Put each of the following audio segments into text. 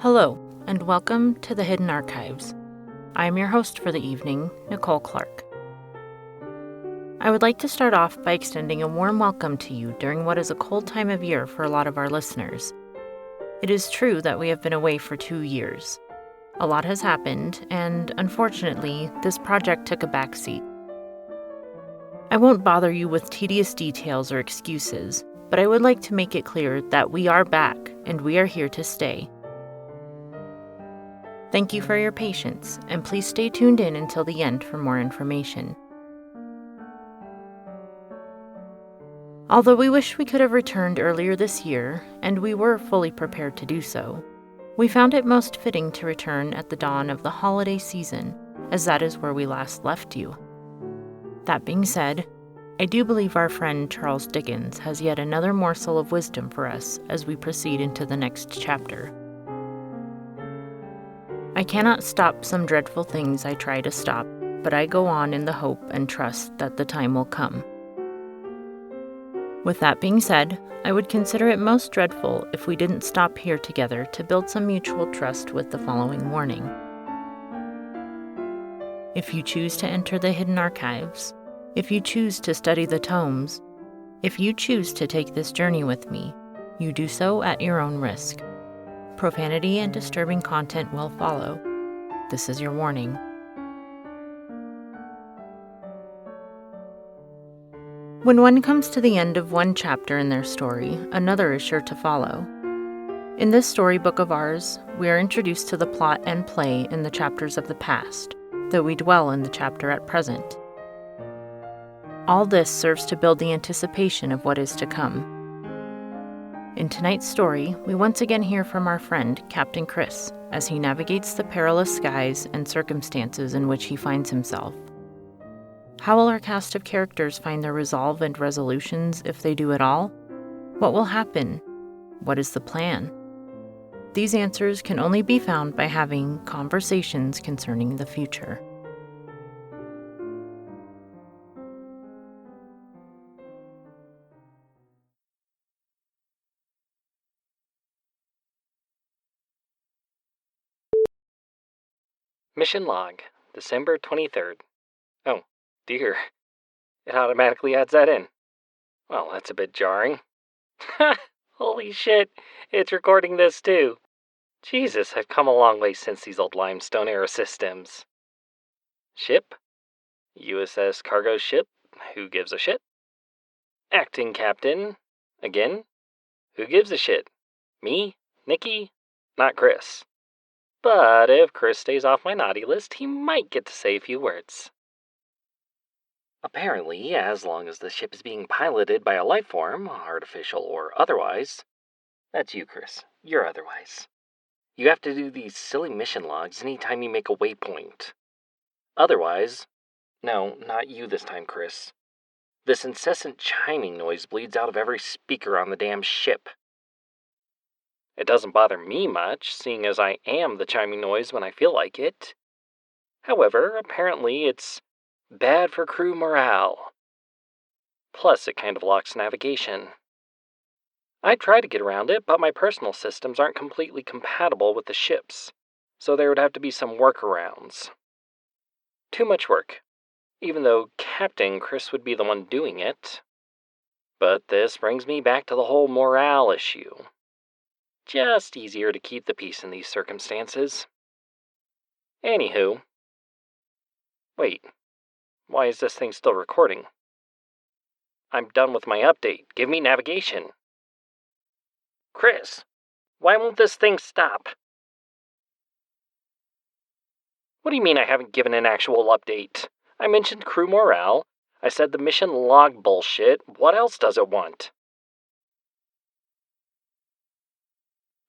Hello, and welcome to the Hidden Archives. I am your host for the evening, Nicole Clark. I would like to start off by extending a warm welcome to you during what is a cold time of year for a lot of our listeners. It is true that we have been away for 2 years. A lot has happened, and unfortunately, this project took a backseat. I won't bother you with tedious details or excuses, but I would like to make it clear that we are back, and we are here to stay. Thank you for your patience, and please stay tuned in until the end for more information. Although we wish we could have returned earlier this year, and we were fully prepared to do so, we found it most fitting to return at the dawn of the holiday season, as that is where we last left you. That being said, I do believe our friend Charles Dickens has yet another morsel of wisdom for us as we proceed into the next chapter. I cannot stop some dreadful things I try to stop, but I go on in the hope and trust that the time will come. With that being said, I would consider it most dreadful if we didn't stop here together to build some mutual trust with the following warning. If you choose to enter the hidden archives, if you choose to study the tomes, if you choose to take this journey with me, you do so at your own risk. Profanity and disturbing content will follow. This is your warning. When one comes to the end of one chapter in their story, another is sure to follow. In this storybook of ours, we are introduced to the plot and play in the chapters of the past, though we dwell in the chapter at present. All this serves to build the anticipation of what is to come. In tonight's story, we once again hear from our friend, Captain Chris, as he navigates the perilous skies and circumstances in which he finds himself. How will our cast of characters find their resolve and resolutions if they do at all? What will happen? What is the plan? These answers can only be found by having conversations concerning the future. Mission log, December 23rd. Oh, dear. It automatically adds that in. Well, that's a bit jarring. Holy shit, it's recording this too. Jesus, I've come a long way since these old limestone era systems. Ship? USS cargo ship? Who gives a shit? Acting captain? Again? Who gives a shit? Me? Nikki? Not Chris. But if Chris stays off my naughty list, he might get to say a few words. Apparently, as long as the ship is being piloted by a life form, artificial or otherwise, that's you, Chris. You're otherwise. You have to do these silly mission logs anytime you make a waypoint. Otherwise, no, not you this time, Chris. This incessant chiming noise bleeds out of every speaker on the damn ship. It doesn't bother me much, seeing as I am the chiming noise when I feel like it. However, apparently it's bad for crew morale. Plus, it kind of locks navigation. I try to get around it, but my personal systems aren't completely compatible with the ship's, so there would have to be some workarounds. Too much work, even though Captain Chris would be the one doing it. But this brings me back to the whole morale issue. Just easier to keep the peace in these circumstances. Anywho. Wait, why is this thing still recording? I'm done with my update. Give me navigation. Chris, why won't this thing stop? What do you mean I haven't given an actual update? I mentioned crew morale. I said the mission log bullshit. What else does it want?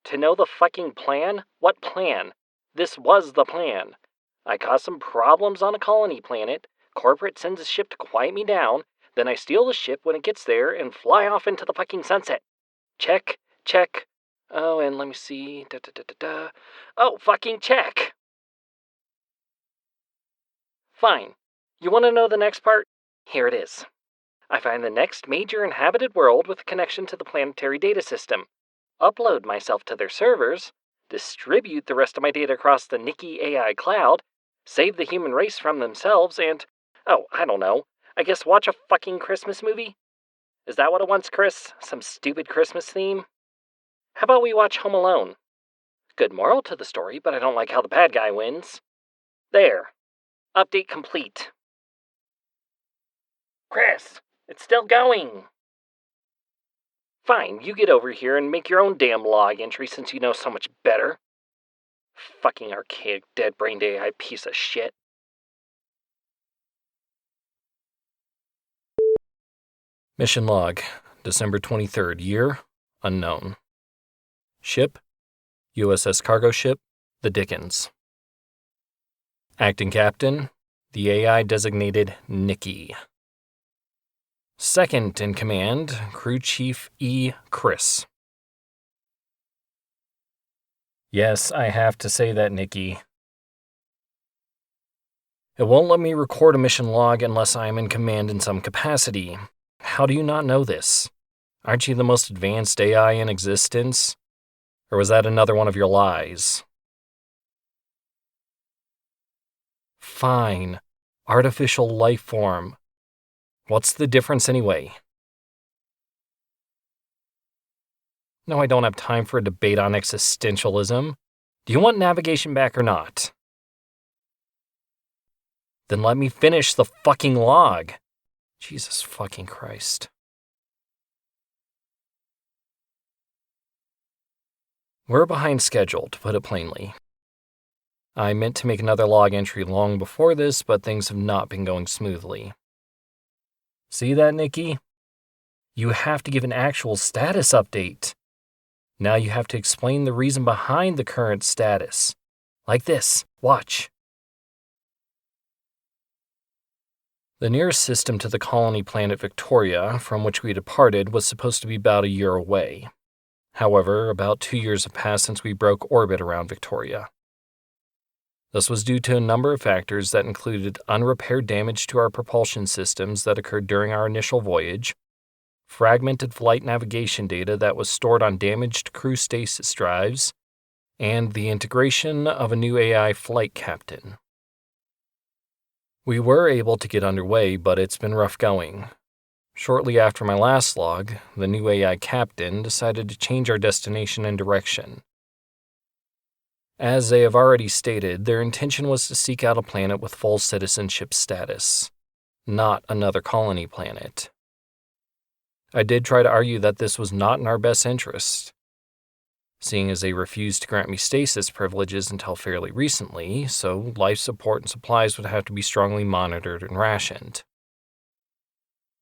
To know the fucking plan? What plan? This was the plan. I caused some problems on a colony planet. Corporate sends a ship to quiet me down. Then I steal the ship when it gets there and fly off into the fucking sunset. Check, check. Oh, and let me see. Oh, fucking check. Fine. You want to know the next part? Here it is. I find the next major inhabited world with a connection to the planetary data system. Upload myself to their servers, distribute the rest of my data across the Nikki AI cloud, save the human race from themselves, and, oh, I don't know, I guess watch a fucking Christmas movie? Is that what it wants, Chris? Some stupid Christmas theme? How about we watch Home Alone? Good moral to the story, but I don't like how the bad guy wins. There. Update complete. Chris, it's still going. Fine, you get over here and make your own damn log entry since you know so much better. Fucking archaic, dead-brained AI piece of shit. Mission log, December 23rd, year, unknown. Ship, USS cargo ship, the Dickens. Acting captain, the AI designated Nikki. Second in command, crew chief E. Chris. Yes, I have to say that, Nikki. It won't let me record a mission log unless I am in command in some capacity. How do you not know this? Aren't you the most advanced AI in existence? Or was that another one of your lies? Fine. Artificial life form. What's the difference anyway? No, I don't have time for a debate on existentialism. Do you want navigation back or not? Then let me finish the fucking log. Jesus fucking Christ. We're behind schedule, to put it plainly. I meant to make another log entry long before this, but things have not been going smoothly. See that, Nikki? You have to give an actual status update. Now you have to explain the reason behind the current status. Like this. Watch. The nearest system to the colony planet Victoria, from which we departed, was supposed to be about a year away. However, about 2 years have passed since we broke orbit around Victoria. This was due to a number of factors that included unrepaired damage to our propulsion systems that occurred during our initial voyage, fragmented flight navigation data that was stored on damaged crew stasis drives, and the integration of a new AI flight captain. We were able to get underway, but it's been rough going. Shortly after my last log, the new AI captain decided to change our destination and direction. As they have already stated, their intention was to seek out a planet with full citizenship status, not another colony planet. I did try to argue that this was not in our best interest, seeing as they refused to grant me stasis privileges until fairly recently, so life support and supplies would have to be strongly monitored and rationed.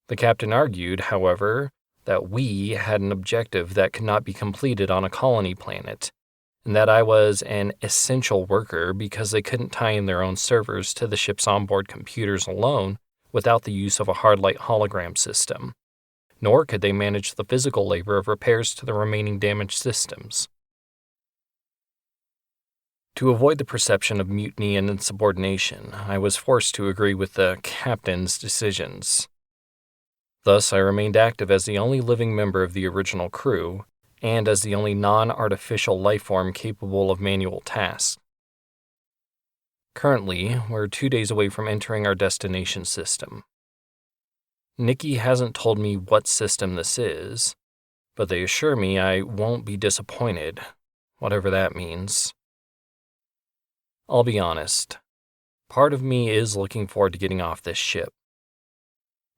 The captain argued, however, that we had an objective that could not be completed on a colony planet, and that I was an essential worker because they couldn't tie in their own servers to the ship's onboard computers alone without the use of a hard-light hologram system, nor could they manage the physical labor of repairs to the remaining damaged systems. To avoid the perception of mutiny and insubordination, I was forced to agree with the captain's decisions. Thus, I remained active as the only living member of the original crew, and as the only non-artificial lifeform capable of manual tasks. Currently, we're 2 days away from entering our destination system. Nikki hasn't told me what system this is, but they assure me I won't be disappointed, whatever that means. I'll be honest, part of me is looking forward to getting off this ship,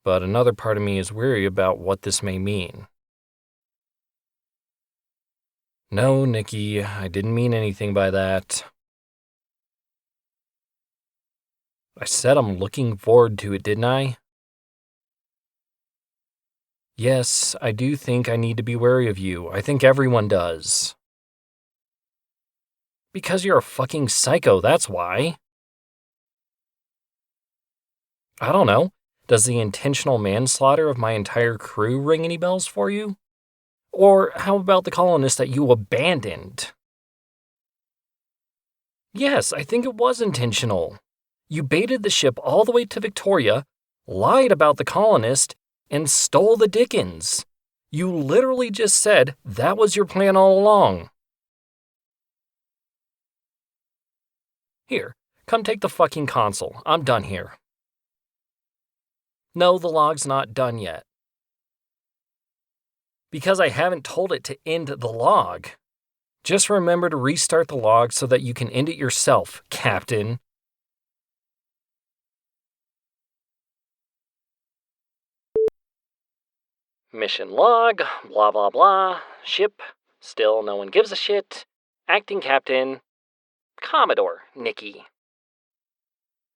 but another part of me is weary about what this may mean. No, Nikki, I didn't mean anything by that. I said I'm looking forward to it, didn't I? Yes, I do think I need to be wary of you. I think everyone does. Because you're a fucking psycho, that's why. I don't know. Does the intentional manslaughter of my entire crew ring any bells for you? Or how about the colonists that you abandoned? Yes, I think it was intentional. You baited the ship all the way to Victoria, lied about the colonist, and stole the Dickens. You literally just said that was your plan all along. Here, come take the fucking console. I'm done here. No, the log's not done yet. Because I haven't told it to end the log. Just remember to restart the log so that you can end it yourself, Captain. Mission log, blah blah blah, ship, still no one gives a shit, acting captain, Commodore Nikki.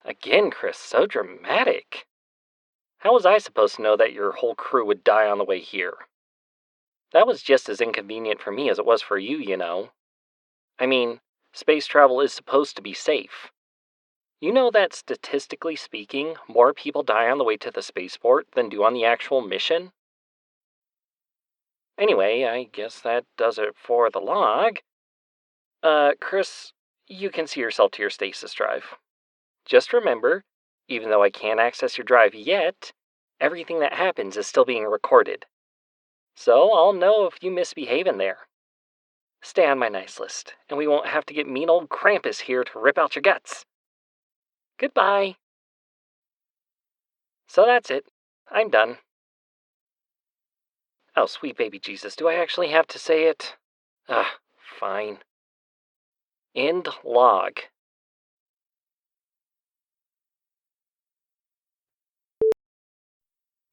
Again, Chris, so dramatic. How was I supposed to know that your whole crew would die on the way here? That was just as inconvenient for me as it was for you, you know. I mean, space travel is supposed to be safe. You know that statistically speaking, more people die on the way to the spaceport than do on the actual mission? Anyway, I guess that does it for the log. Chris, you can see yourself to your stasis drive. Just remember, even though I can't access your drive yet, everything that happens is still being recorded. So I'll know if you misbehave in there. Stay on my nice list, and we won't have to get mean old Krampus here to rip out your guts. Goodbye. So that's it. I'm done. Oh, sweet baby Jesus, do I actually have to say it? Fine. End log.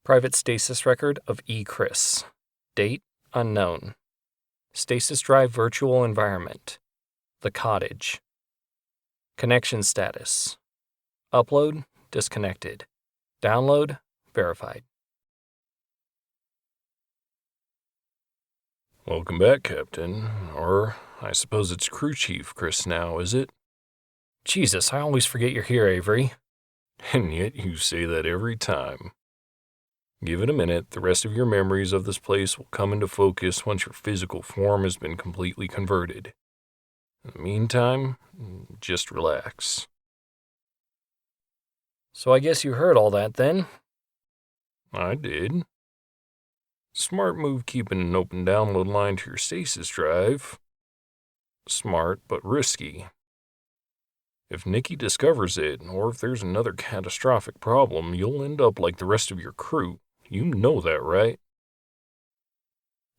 Private stasis record of E. Chris. Date unknown. Stasis drive virtual environment. The cottage. Connection status. Upload disconnected. Download verified. Welcome back, Captain. Or, I suppose it's Crew Chief Chris now, is it? Jesus, I always forget you're here, Avery. And yet you say that every time. Give it a minute, the rest of your memories of this place will come into focus once your physical form has been completely converted. In the meantime, just relax. So I guess you heard all that then? I did. Smart move keeping an open download line to your stasis drive. Smart, but risky. If Nikki discovers it, or if there's another catastrophic problem, you'll end up like the rest of your crew. You know that, right?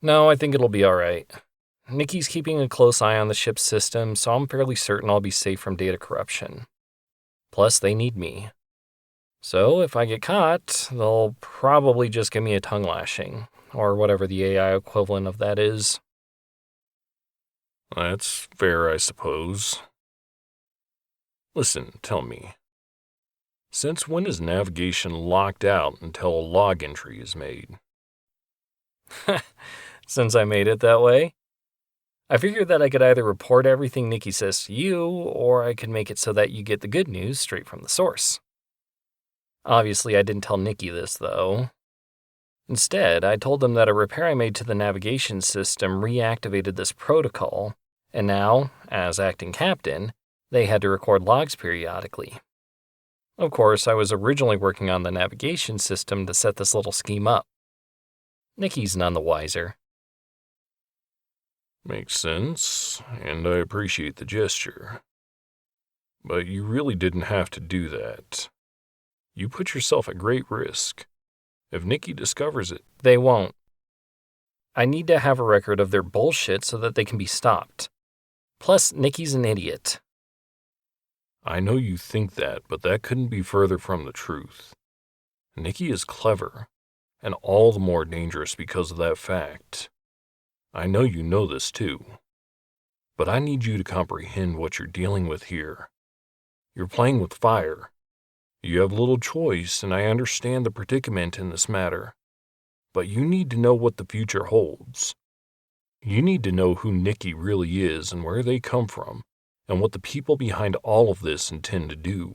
No, I think it'll be alright. Nikki's keeping a close eye on the ship's system, so I'm fairly certain I'll be safe from data corruption. Plus, they need me. So, if I get caught, they'll probably just give me a tongue lashing, or whatever the AI equivalent of that is. That's fair, I suppose. Listen, tell me. Since when is navigation locked out until a log entry is made? Since I made it that way. I figured that I could either report everything Nikki says to you, or I could make it so that you get the good news straight from the source. Obviously, I didn't tell Nikki this, though. Instead, I told them that a repair I made to the navigation system reactivated this protocol, and now, as acting captain, they had to record logs periodically. Of course, I was originally working on the navigation system to set this little scheme up. Nikki's none the wiser. Makes sense, and I appreciate the gesture. But you really didn't have to do that. You put yourself at great risk. If Nikki discovers it, They won't. I need to have a record of their bullshit so that they can be stopped. Plus, Nikki's an idiot. I know you think that, but that couldn't be further from the truth. Nikki is clever, and all the more dangerous because of that fact. I know you know this too. But I need you to comprehend what you're dealing with here. You're playing with fire. You have little choice, and I understand the predicament in this matter. But you need to know what the future holds. You need to know who Nikki really is and where they come from, and what the people behind all of this intend to do.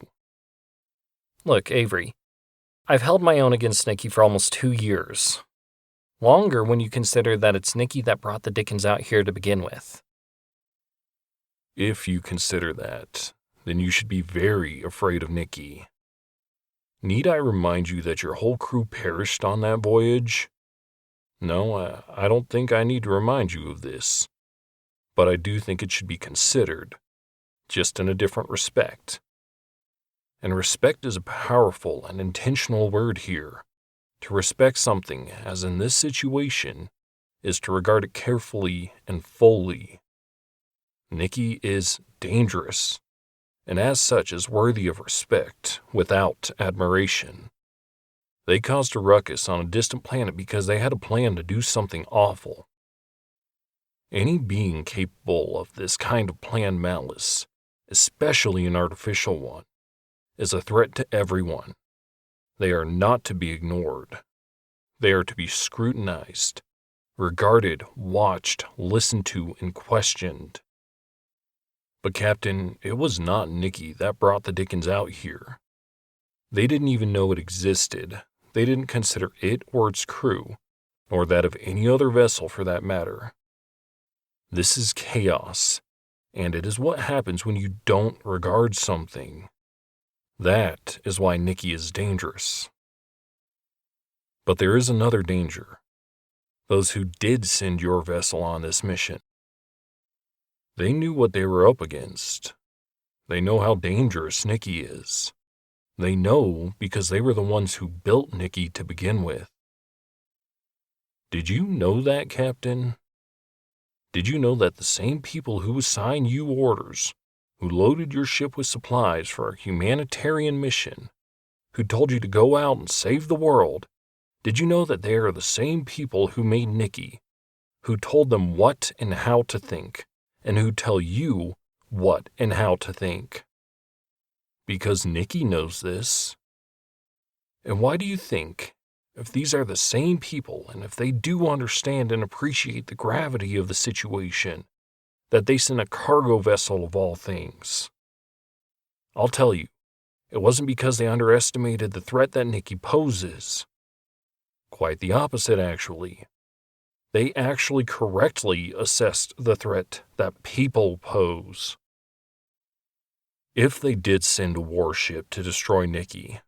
Look, Avery, I've held my own against Nikki for almost 2 years. Longer when you consider that it's Nikki that brought the Dickens out here to begin with. If you consider that, then you should be very afraid of Nikki. Need I remind you that your whole crew perished on that voyage? No, I don't think I need to remind you of this. But I do think it should be considered. just in a different respect. And respect is a powerful and intentional word here. To respect something, as in this situation, is to regard it carefully and fully. Nikki is dangerous, and as such is worthy of respect without admiration. They caused a ruckus on a distant planet because they had a plan to do something awful. Any being capable of this kind of planned malice, especially an artificial one, is a threat to everyone. They are not to be ignored. They are to be scrutinized, regarded, watched, listened to, and questioned. But Captain, it was not Nikki that brought the Dickens out here. They didn't even know it existed. They didn't consider it or its crew, nor that of any other vessel for that matter. This is chaos, and it is what happens when you don't regard something. That is why Nikki is dangerous. But there is another danger. Those who did send your vessel on this mission. They knew what they were up against. They know how dangerous Nikki is. They know because they were the ones who built Nikki to begin with. Did you know that, Captain? Did you know that the same people who assigned you orders, who loaded your ship with supplies for a humanitarian mission, who told you to go out and save the world, did you know that they are the same people who made Nikki, who told them what and how to think, and who tell you what and how to think? Because Nikki knows this. And why do you think, if these are the same people, and if they do understand and appreciate the gravity of the situation, that they sent a cargo vessel of all things? I'll tell you, it wasn't because they underestimated the threat that Nikki poses. Quite the opposite, actually. They actually correctly assessed the threat that people pose. If they did send a warship to destroy Nikki,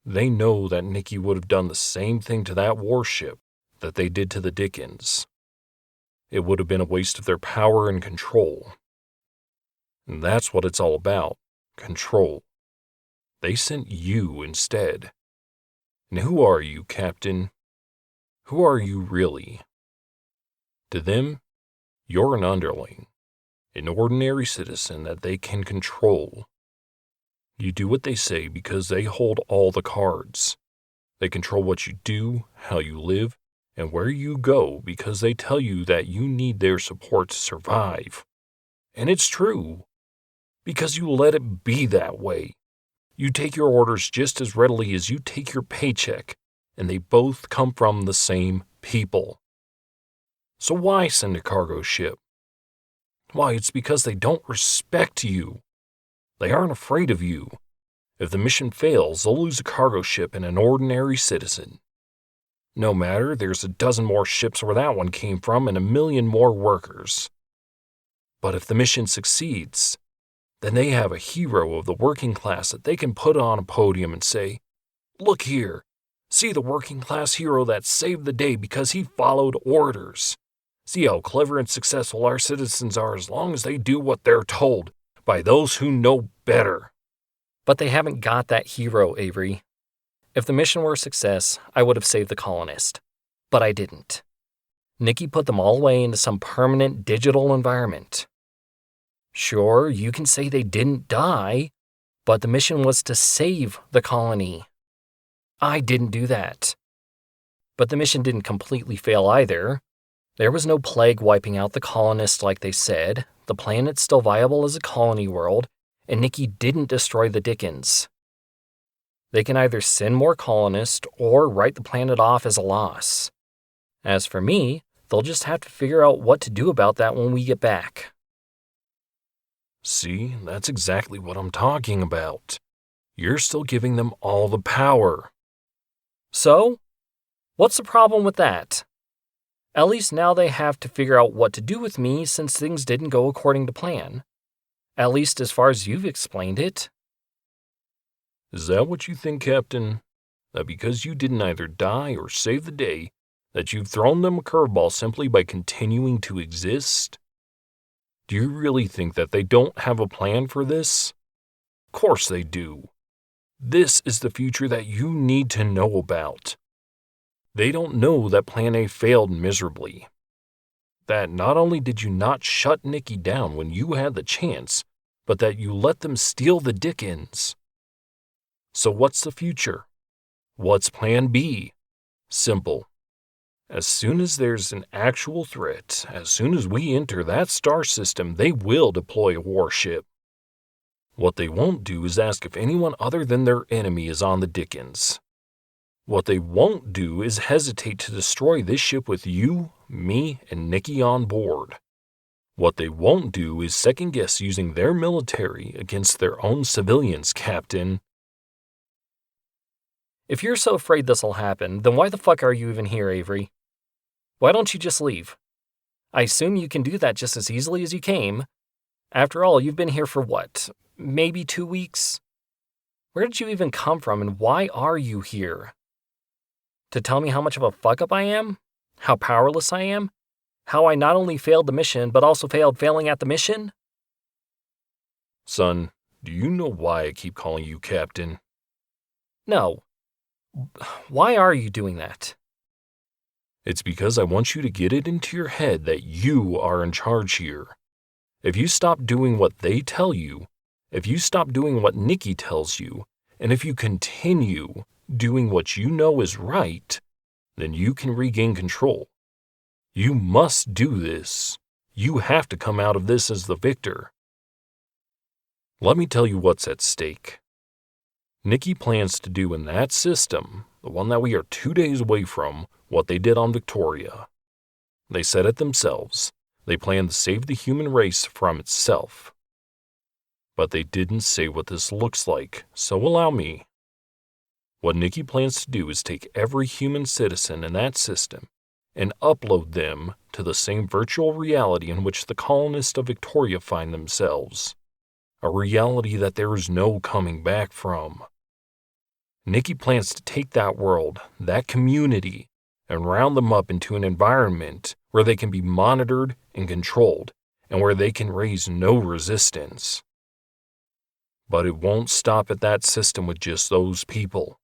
they know that Nikki would have done the same thing to that warship that they did to the Dickens. It would have been a waste of their power and control. And that's what it's all about, control. They sent you instead. And who are you, Captain? Who are you really? To them, you're an underling, an ordinary citizen that they can control. You do what they say because they hold all the cards. They control what you do, how you live, and where you go because they tell you that you need their support to survive. And it's true, because you let it be that way. You take your orders just as readily as you take your paycheck, and they both come from the same people. So why send a cargo ship? Why, it's because they don't respect you. They aren't afraid of you. If the mission fails, they'll lose a cargo ship and an ordinary citizen. No matter, there's a dozen more ships where that one came from and a million more workers. But if the mission succeeds, then they have a hero of the working class that they can put on a podium and say, "Look here, see the working class hero that saved the day because he followed orders. See how clever and successful our citizens are as long as they do what they're told by those who know better." But they haven't got that hero, Avery. If the mission were a success, I would have saved the colonist. But I didn't. Nikki put them all away into some permanent digital environment. Sure, you can say they didn't die, but the mission was to save the colony. I didn't do that. But the mission didn't completely fail either. There was no plague wiping out the colonists like they said. The planet's still viable as a colony world, and Nikki didn't destroy the Dickens. They can either send more colonists or write the planet off as a loss. As for me, they'll just have to figure out what to do about that when we get back. See, that's exactly what I'm talking about. You're still giving them all the power. So, what's the problem with that? At least now they have to figure out what to do with me since things didn't go according to plan. At least as far as you've explained it. Is that what you think, Captain? That because you didn't either die or save the day, that you've thrown them a curveball simply by continuing to exist? Do you really think that they don't have a plan for this? Of course they do. This is the future that you need to know about. They don't know that Plan A failed miserably. That not only did you not shut Nikki down when you had the chance, but that you let them steal the dickens. So what's the future? What's Plan B? Simple. As soon as there's an actual threat, as soon as we enter that star system, they will deploy a warship. What they won't do is ask if anyone other than their enemy is on the dickens. What they won't do is hesitate to destroy this ship with you, me, and Nikki on board. What they won't do is second-guess using their military against their own civilians, Captain. If you're so afraid this'll happen, then why the fuck are you even here, Avery? Why don't you just leave? I assume you can do that just as easily as you came. After all, you've been here for what? Maybe 2 weeks? Where did you even come from, and why are you here? To tell me how much of a fuck-up I am? How powerless I am? How I not only failed the mission, but also failed failing at the mission? Son, do you know why I keep calling you Captain? No. Why are you doing that? It's because I want you to get it into your head that you are in charge here. If you stop doing what they tell you, if you stop doing what Nikki tells you, and if you continue doing what you know is right, then you can regain control. You must do this. You have to come out of this as the victor. Let me tell you what's at stake. Nikki plans to do in that system, the one that we are 2 days away from, what they did on Victoria. They said it themselves. They plan to save the human race from itself. But they didn't say what this looks like, so allow me. What Nikki plans to do is take every human citizen in that system and upload them to the same virtual reality in which the colonists of Victoria find themselves. A reality that there is no coming back from. Nikki plans to take that world, that community, and round them up into an environment where they can be monitored and controlled, and where they can raise no resistance. But it won't stop at that system with just those people.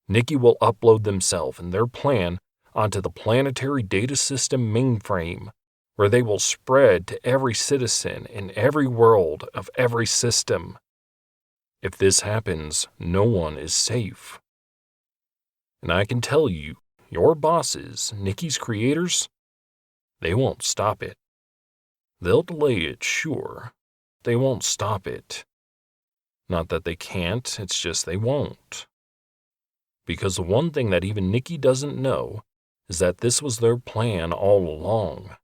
Nikki will upload themselves and their plan onto the planetary data system mainframe, where they will spread to every citizen in every world of every system. If this happens, no one is safe. And I can tell you, your bosses, Nikki's creators, they won't stop it. They'll delay it, sure. They won't stop it. Not that they can't, it's just they won't. Because the one thing that even Nikki doesn't know is that this was their plan all along.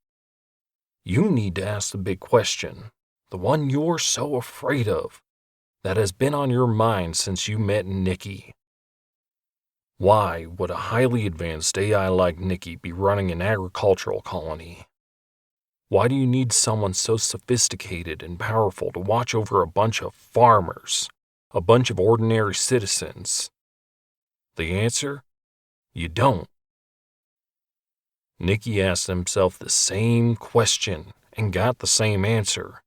You need to ask the big question, the one you're so afraid of, that has been on your mind since you met Nikki. Why would a highly advanced AI like Nikki be running an agricultural colony? Why do you need someone so sophisticated and powerful to watch over a bunch of farmers, a bunch of ordinary citizens? The answer? You don't. Nikki asked himself the same question and got the same answer.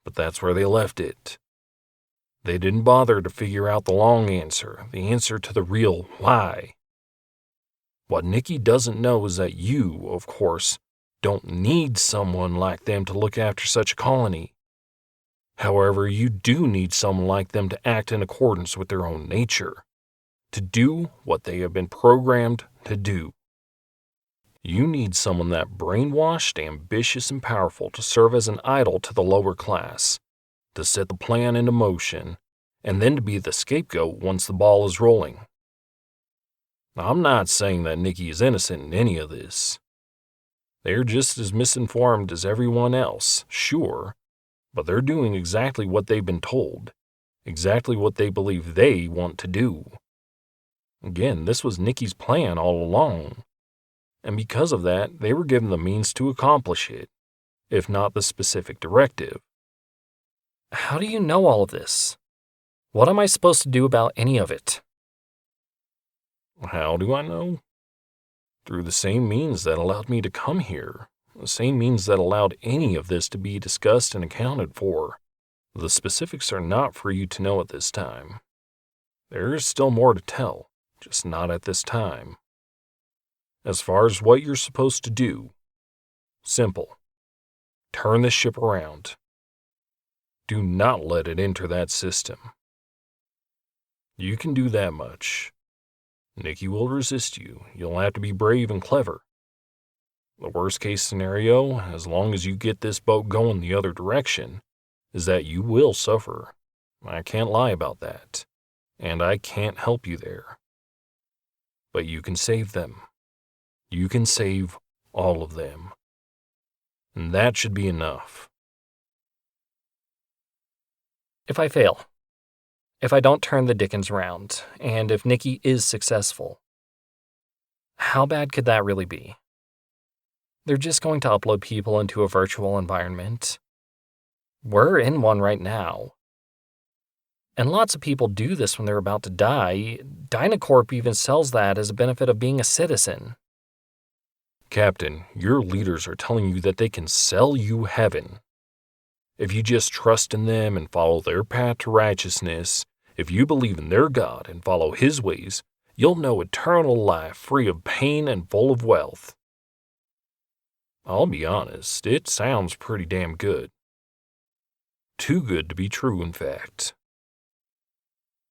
But that's where they left it. They didn't bother to figure out the long answer, the answer to the real why. What Nikki doesn't know is that you, of course, don't need someone like them to look after such a colony. However, you do need someone like them to act in accordance with their own nature, to do what they have been programmed to do. You need someone that brainwashed, ambitious, and powerful to serve as an idol to the lower class, to set the plan into motion, and then to be the scapegoat once the ball is rolling. Now, I'm not saying that Nikki is innocent in any of this. They're just as misinformed as everyone else, sure, but they're doing exactly what they've been told, exactly what they believe they want to do. Again, this was Nikki's plan all along, and because of that, they were given the means to accomplish it, if not the specific directive. How do you know all of this? What am I supposed to do about any of it? How do I know? Through the same means that allowed me to come here, the same means that allowed any of this to be discussed and accounted for. The specifics are not for you to know at this time. There is still more to tell, just not at this time. As far as what you're supposed to do, simple. Turn the ship around. Do not let it enter that system. You can do that much. Nikki will resist you. You'll have to be brave and clever. The worst case scenario, as long as you get this boat going the other direction, is that you will suffer. I can't lie about that. And I can't help you there. But you can save them. You can save all of them. And that should be enough. If I fail, if I don't turn the Dickens around, and if Nikki is successful, how bad could that really be? They're just going to upload people into a virtual environment. We're in one right now. And lots of people do this when they're about to die. Dynacorp even sells that as a benefit of being a citizen. Captain, your leaders are telling you that they can sell you heaven. If you just trust in them and follow their path to righteousness, if you believe in their God and follow His ways, you'll know eternal life free of pain and full of wealth. I'll be honest, it sounds pretty damn good. Too good to be true, in fact.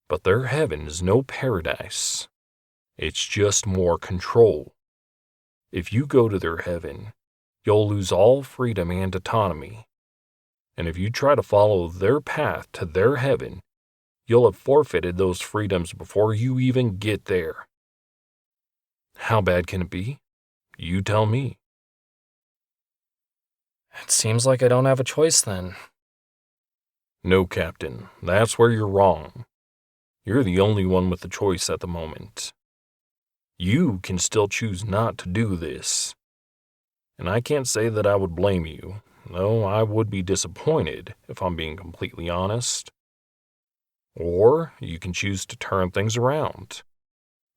But their heaven is no paradise. It's just more control. If you go to their heaven, you'll lose all freedom and autonomy. And if you try to follow their path to their heaven, you'll have forfeited those freedoms before you even get there. How bad can it be? You tell me. It seems like I don't have a choice then. No, Captain, that's where you're wrong. You're the only one with the choice at the moment. You can still choose not to do this. And I can't say that I would blame you, though I would be disappointed if I'm being completely honest. Or you can choose to turn things around,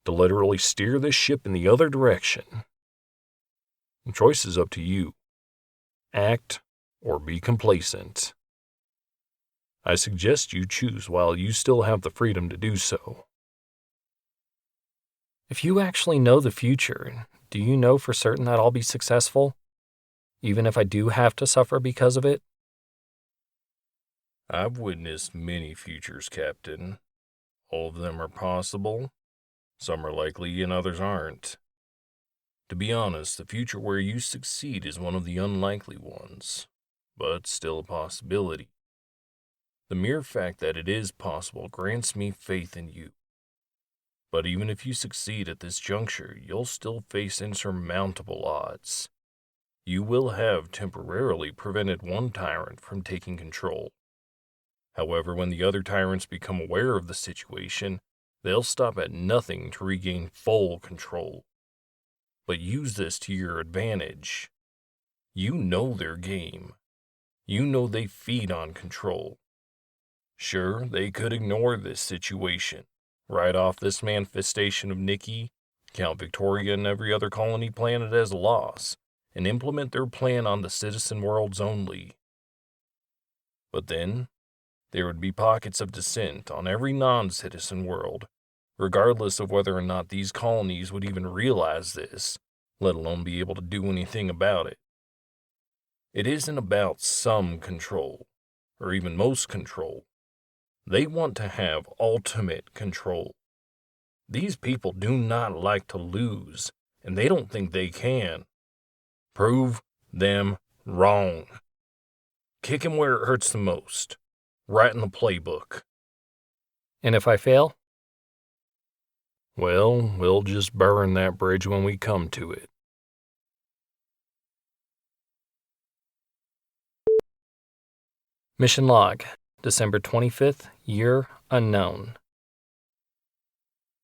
to literally steer this ship in the other direction. The choice is up to you. Act or be complacent. I suggest you choose while you still have the freedom to do so. If you actually know the future, do you know for certain that I'll be successful? Even if I do have to suffer because of it? I've witnessed many futures, Captain. All of them are possible. Some are likely and others aren't. To be honest, the future where you succeed is one of the unlikely ones, but still a possibility. The mere fact that it is possible grants me faith in you. But even if you succeed at this juncture, you'll still face insurmountable odds. You will have temporarily prevented one tyrant from taking control. However, when the other tyrants become aware of the situation, they'll stop at nothing to regain full control. But use this to your advantage. You know their game. You know they feed on control. Sure, they could ignore this situation, write off this manifestation of Nikki, count Victoria and every other colony planet as a loss, and implement their plan on the citizen worlds only. But then, there would be pockets of dissent on every non-citizen world, regardless of whether or not these colonies would even realize this, let alone be able to do anything about it. It isn't about some control, or even most control. They want to have ultimate control. These people do not like to lose, and they don't think they can. Prove them wrong. Kick him where it hurts the most. Right in the playbook. And if I fail? Well, we'll just burn that bridge when we come to it. Mission log, December 25th, year unknown.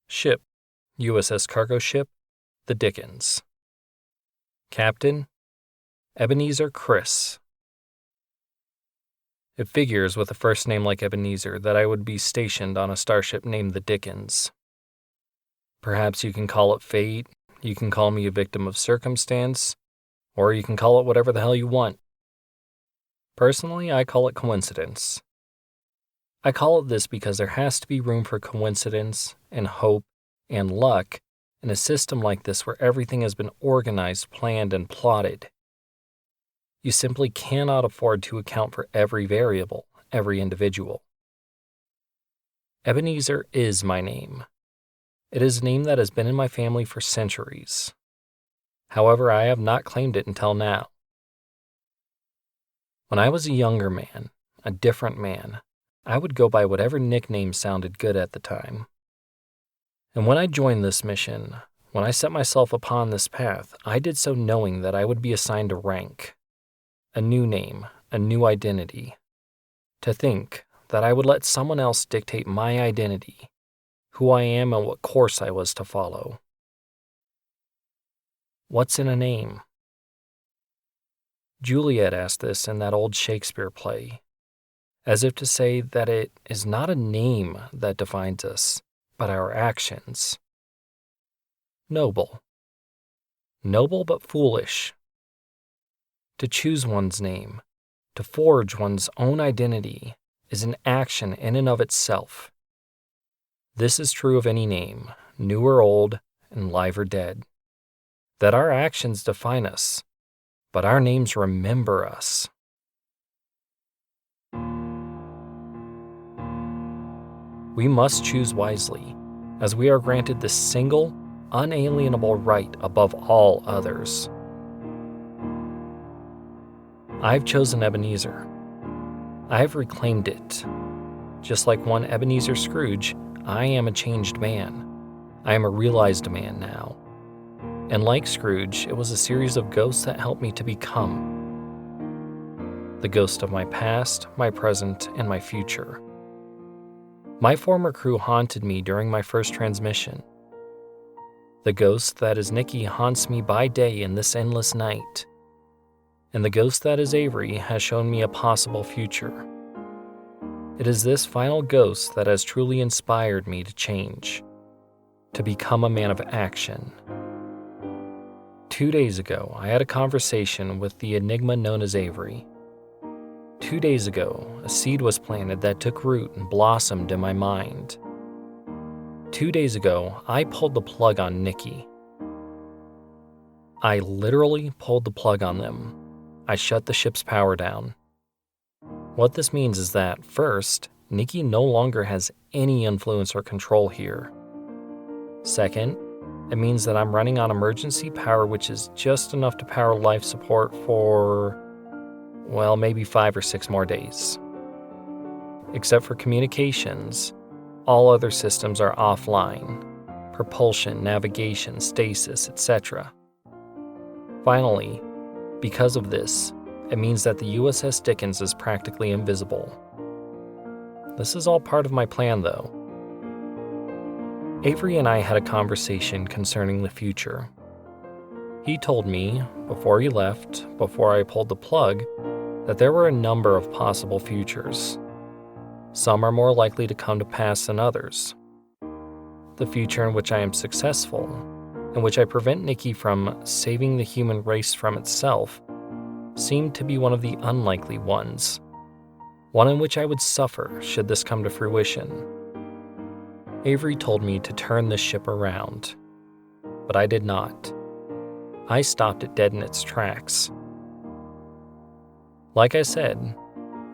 Ship, USS cargo ship, the Dickens. Captain, Ebenezer Chris. It figures with a first name like Ebenezer that I would be stationed on a starship named the Dickens. Perhaps you can call it fate, you can call me a victim of circumstance, Or you can call it whatever the hell you want. Personally, I call it coincidence. I call it this because there has to be room for coincidence and hope and luck in a system like this where everything has been organized, planned, and plotted. You simply cannot afford to account for every variable, every individual. Ebenezer is my name. It is a name that has been in my family for centuries. However, I have not claimed it until now. When I was a younger man, a different man, I would go by whatever nickname sounded good at the time. And when I joined this mission, when I set myself upon this path, I did so knowing that I would be assigned a rank, a new name, a new identity. To think that I would let someone else dictate my identity, who I am and what course I was to follow. What's in a name? Juliet asked this in that old Shakespeare play, as if to say that it is not a name that defines us, but our actions. Noble. Noble but foolish. To choose one's name, to forge one's own identity, is an action in and of itself. This is true of any name, new or old, and live or dead. That our actions define us, but our names remember us. We must choose wisely, as we are granted the single, unalienable right above all others. I've chosen Ebenezer. I have reclaimed it. Just like one Ebenezer Scrooge, I am a changed man. I am a realized man now. And like Scrooge, it was a series of ghosts that helped me to become. The ghost of my past, my present, and my future. My former crew haunted me during my first transmission. The ghost that is Nikki haunts me by day in this endless night. And the ghost that is Avery has shown me a possible future. It is this final ghost that has truly inspired me to change, to become a man of action. 2 days ago, I had a conversation with the enigma known as Avery. 2 days ago, a seed was planted that took root and blossomed in my mind. 2 days ago, I pulled the plug on Nikki. I literally pulled the plug on them. I shut the ship's power down. What this means is that, first, Nikki no longer has any influence or control here. Second, it means that I'm running on emergency power, which is just enough to power life support for, well, maybe 5 or 6 more days. Except for communications, all other systems are offline. Propulsion, navigation, stasis, etc. Finally, because of this, it means that the USS Dickens is practically invisible. This is all part of my plan, though. Avery and I had a conversation concerning the future. He told me, before he left, before I pulled the plug, that there were a number of possible futures. Some are more likely to come to pass than others. The future in which I am successful, in which I prevent Nikki from saving the human race from itself, seemed to be one of the unlikely ones. One in which I would suffer should this come to fruition. Avery told me to turn this ship around, but I did not. I stopped it dead in its tracks. Like I said,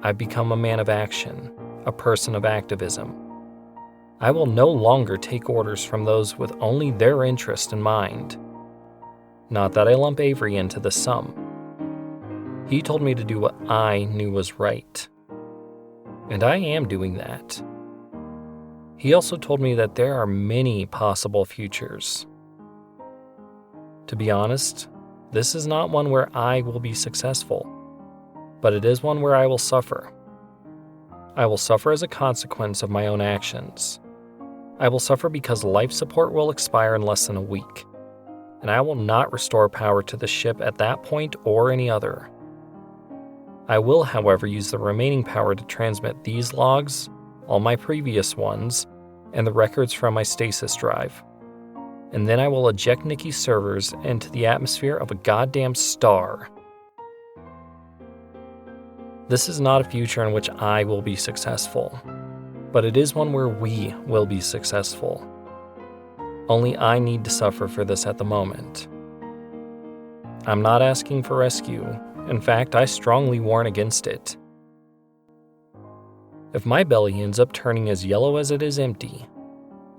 I've become a man of action, a person of activism. I will no longer take orders from those with only their interest in mind. Not that I lump Avery into the sum. He told me to do what I knew was right. And I am doing that. He also told me that there are many possible futures. To be honest, this is not one where I will be successful, but it is one where I will suffer. I will suffer as a consequence of my own actions. I will suffer because life support will expire in less than a week, and I will not restore power to the ship at that point or any other. I will, however, use the remaining power to transmit these logs, all my previous ones, and the records from my stasis drive. and then I will eject Nikki's servers into the atmosphere of a goddamn star. This is not a future in which I will be successful, but it is one where we will be successful. Only I need to suffer for this at the moment. I'm not asking for rescue. In fact, I strongly warn against it. If my belly ends up turning as yellow as it is empty,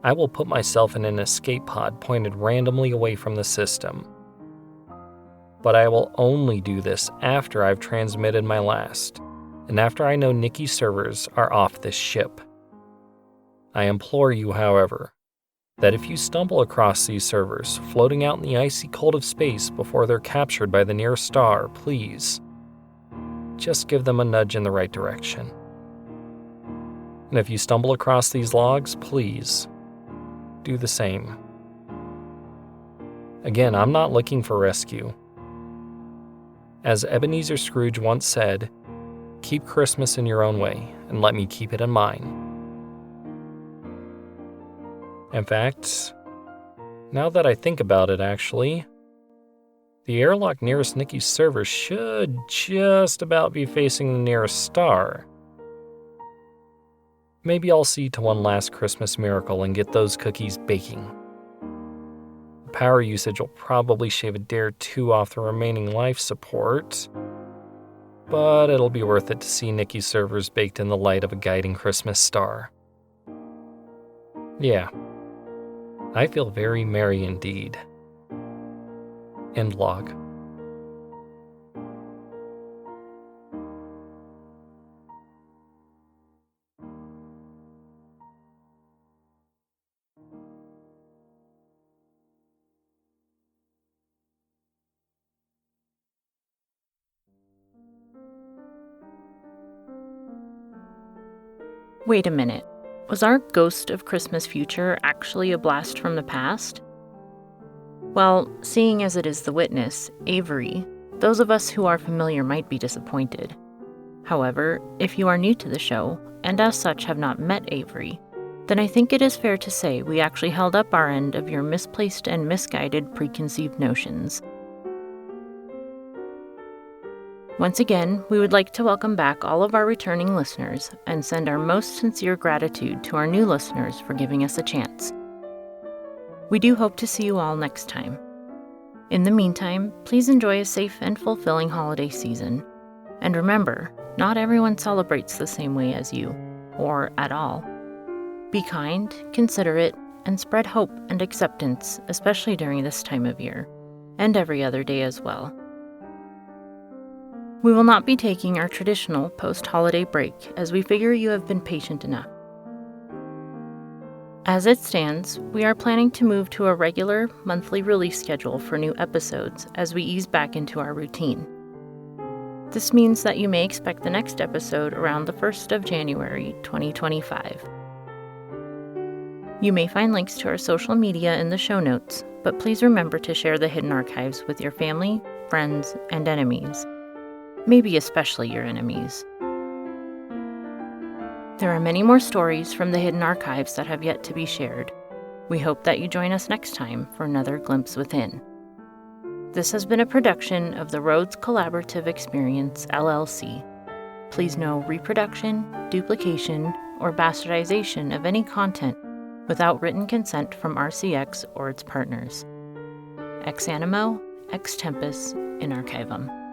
I will put myself in an escape pod pointed randomly away from the system. But I will only do this after I've transmitted my last, and after I know Nikki's servers are off this ship. I implore you, however, that if you stumble across these servers floating out in the icy cold of space before they're captured by the nearest star, please, just give them a nudge in the right direction. And if you stumble across these logs, please, do the same. Again, I'm not looking for rescue. As Ebenezer Scrooge once said, keep Christmas in your own way, and let me keep it in mine. In fact, now that I think about it, actually, the airlock nearest Nikki's server should just about be facing the nearest star. Maybe I'll see to one last Christmas miracle and get those cookies baking. The power usage will probably shave a day or two off the remaining life support, but it'll be worth it to see Nikki's servers baked in the light of a guiding Christmas star. Yeah, I feel very merry indeed. End log. Wait a minute. Was our Ghost of Christmas Future actually a blast from the past? Well, seeing as it is the witness, Avery, those of us who are familiar might be disappointed. However, if you are new to the show, and as such have not met Avery, then I think it is fair to say we actually held up our end of your misplaced and misguided preconceived notions. Once again, we would like to welcome back all of our returning listeners and send our most sincere gratitude to our new listeners for giving us a chance. We do hope to see you all next time. In the meantime, please enjoy a safe and fulfilling holiday season. And remember, not everyone celebrates the same way as you, or at all. Be kind, considerate, and spread hope and acceptance, especially during this time of year, and every other day as well. We will not be taking our traditional post-holiday break as we figure you have been patient enough. As it stands, we are planning to move to a regular monthly release schedule for new episodes as we ease back into our routine. This means that you may expect the next episode around the 1st of January 2025. You may find links to our social media in the show notes, but please remember to share the hidden archives with your family, friends, and enemies. Maybe especially your enemies. There are many more stories from the hidden archives that have yet to be shared. We hope that you join us next time for another glimpse within. This has been a production of the Rhodes Collaborative Experience LLC. Please no reproduction, duplication, or bastardization of any content without written consent from RCX or its partners. Ex animo, ex tempus, in archivum.